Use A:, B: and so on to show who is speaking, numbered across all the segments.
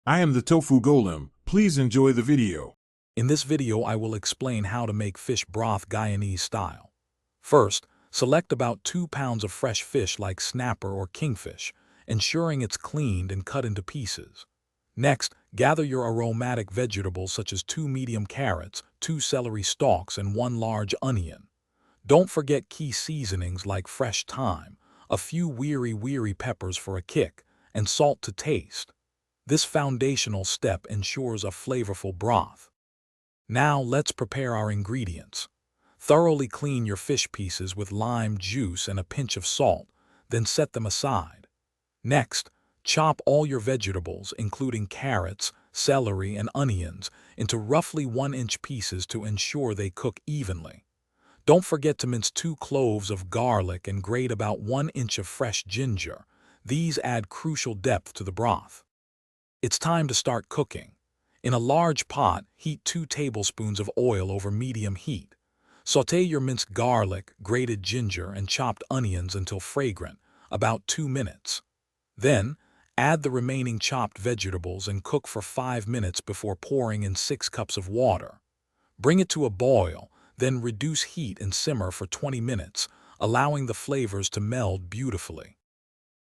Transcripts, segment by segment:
A: I am the Tofu Golem. Please enjoy the video.
B: In this video, I will explain how to make fish broth Guyanese style. First, select about 2 pounds of fresh fish like snapper or kingfish, ensuring it's cleaned and cut into pieces. Next, gather your aromatic vegetables such as 2 medium carrots, 2 celery stalks, and 1 large onion. Don't forget key seasonings like fresh thyme, a few weary peppers for a kick, and salt to taste. This foundational step ensures a flavorful broth. Now let's prepare our ingredients. Thoroughly clean your fish pieces with lime juice and a pinch of salt, then set them aside. Next, chop all your vegetables, including carrots, celery, and onions, into roughly 1-inch pieces to ensure they cook evenly. Don't forget to mince 2 cloves of garlic and grate about 1 inch of fresh ginger. These add crucial depth to the broth. It's time to start cooking. In a large pot, heat 2 tablespoons of oil over medium heat. Sauté your minced garlic, grated ginger, and chopped onions until fragrant, about 2 minutes. Then, add the remaining chopped vegetables and cook for 5 minutes before pouring in 6 cups of water. Bring it to a boil, then reduce heat and simmer for 20 minutes, allowing the flavors to meld beautifully.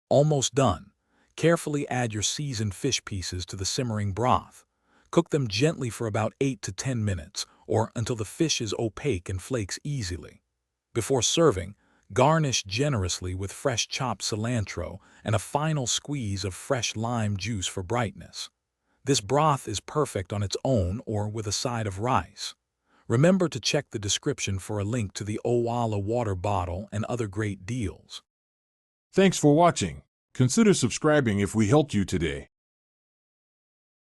B: Almost done. Carefully add your seasoned fish pieces to the simmering broth. Cook them gently for about 8 to 10 minutes, or until the fish is opaque and flakes easily. Before serving, garnish generously with fresh chopped cilantro and a final squeeze of fresh lime juice for brightness. This broth is perfect on its own or with a side of rice. Remember to check the description for a link to the Owala water bottle and other great deals.
A: Thanks for watching. Consider subscribing if we helped you today.